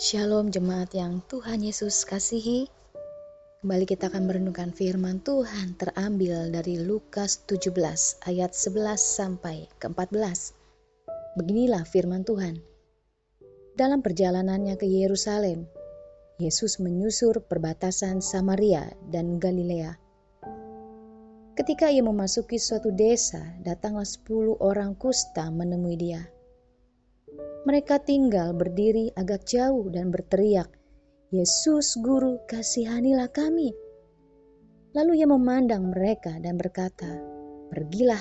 Shalom jemaat yang Tuhan Yesus kasihi. Kembali kita akan merenungkan firman Tuhan terambil dari Lukas 17 ayat 11 sampai ke 14. Beginilah firman Tuhan. Dalam perjalanannya ke Yerusalem, Yesus menyusur perbatasan Samaria dan Galilea. Ketika ia memasuki suatu desa, datanglah 10 orang kusta menemui dia. Mereka tinggal berdiri agak jauh dan berteriak, "Yesus Guru, kasihanilah kami." Lalu ia memandang mereka dan berkata, "Pergilah,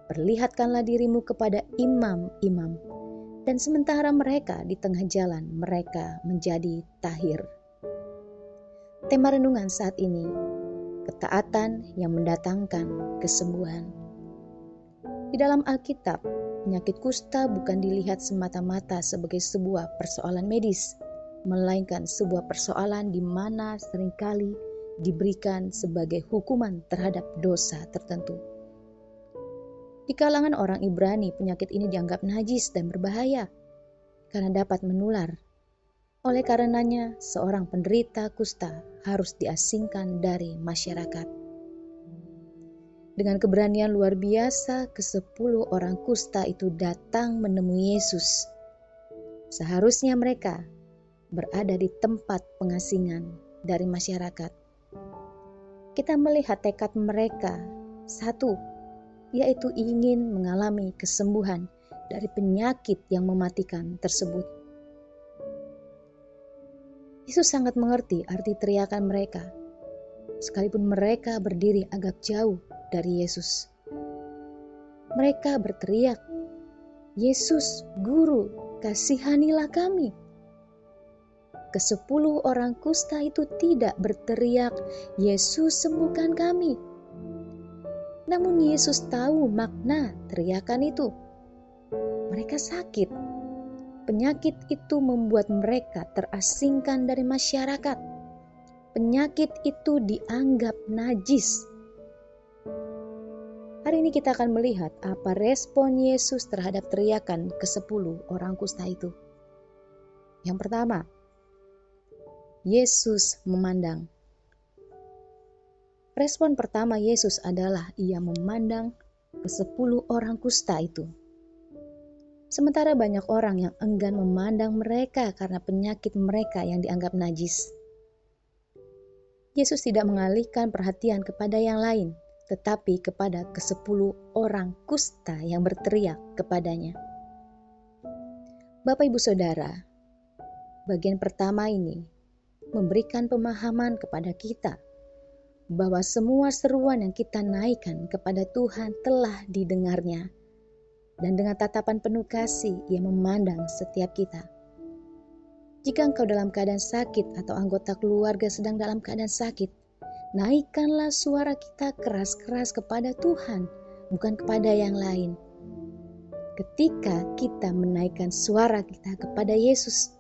perlihatkanlah dirimu kepada imam-imam." Dan sementara mereka di tengah jalan, mereka menjadi tahir. Tema renungan saat ini, ketaatan yang mendatangkan kesembuhan. Di dalam Alkitab, penyakit kusta bukan dilihat semata-mata sebagai sebuah persoalan medis, melainkan sebuah persoalan di mana seringkali diberikan sebagai hukuman terhadap dosa tertentu. Di kalangan orang Ibrani, penyakit ini dianggap najis dan berbahaya karena dapat menular. Oleh karenanya, seorang penderita kusta harus diasingkan dari masyarakat. Dengan keberanian luar biasa, ke-10 orang kusta itu datang menemui Yesus. Seharusnya mereka berada di tempat pengasingan dari masyarakat. Kita melihat tekad mereka, satu, yaitu ingin mengalami kesembuhan dari penyakit yang mematikan tersebut. Yesus sangat mengerti arti teriakan mereka, sekalipun mereka berdiri agak jauh dari Yesus. Mereka berteriak, "Yesus, Guru, kasihanilah kami." Ke-10 orang kusta itu tidak berteriak, "Yesus, sembuhkan kami." Namun Yesus tahu makna teriakan itu. Mereka sakit. Penyakit itu membuat mereka terasingkan dari masyarakat. Penyakit itu dianggap najis. Hari ini kita akan melihat apa respon Yesus terhadap teriakan ke-10 orang kusta itu. Yang pertama, Yesus memandang. Respon pertama Yesus adalah ia memandang ke-10 orang kusta itu. Sementara banyak orang yang enggan memandang mereka karena penyakit mereka yang dianggap najis. Yesus tidak mengalihkan perhatian kepada yang lain, tetapi kepada ke-10 orang kusta yang berteriak kepadanya. Bapak Ibu Saudara, bagian pertama ini memberikan pemahaman kepada kita bahwa semua seruan yang kita naikkan kepada Tuhan telah didengarnya, dan dengan tatapan penuh kasih Ia memandang setiap kita. Jika engkau dalam keadaan sakit atau anggota keluarga sedang dalam keadaan sakit, naikkanlah suara kita keras-keras kepada Tuhan, bukan kepada yang lain. Ketika kita menaikkan suara kita kepada Yesus,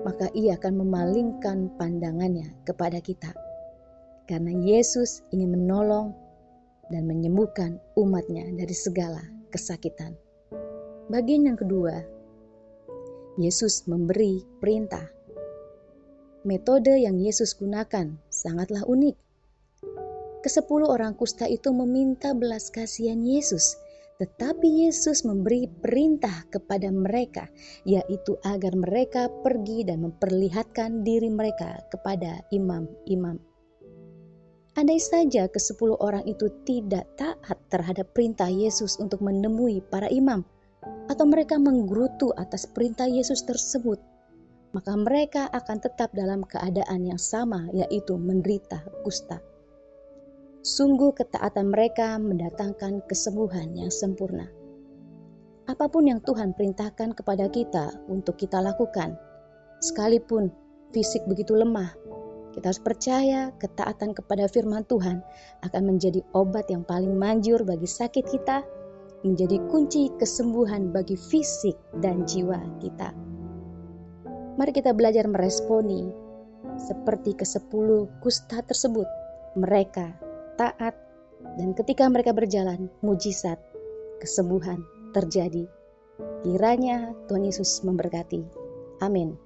maka Ia akan memalingkan pandangannya kepada kita. Karena Yesus ingin menolong dan menyembuhkan umatnya dari segala kesakitan. Bagian yang kedua, Yesus memberi perintah. Metode yang Yesus gunakan sangatlah unik. Ke-10 orang kusta itu meminta belas kasihan Yesus, tetapi Yesus memberi perintah kepada mereka, yaitu agar mereka pergi dan memperlihatkan diri mereka kepada imam-imam. Andai saja ke-10 orang itu tidak taat terhadap perintah Yesus untuk menemui para imam, atau mereka menggerutu atas perintah Yesus tersebut, maka mereka akan tetap dalam keadaan yang sama, yaitu menderita kusta. Sungguh ketaatan mereka mendatangkan kesembuhan yang sempurna. Apapun yang Tuhan perintahkan kepada kita untuk kita lakukan, sekalipun fisik begitu lemah, kita harus percaya ketaatan kepada firman Tuhan akan menjadi obat yang paling manjur bagi sakit kita, menjadi kunci kesembuhan bagi fisik dan jiwa kita. Mari kita belajar meresponi seperti ke-10 kusta tersebut. Mereka taat, dan ketika mereka berjalan, mujizat, kesembuhan terjadi. Kiranya Tuhan Yesus memberkati. Amin.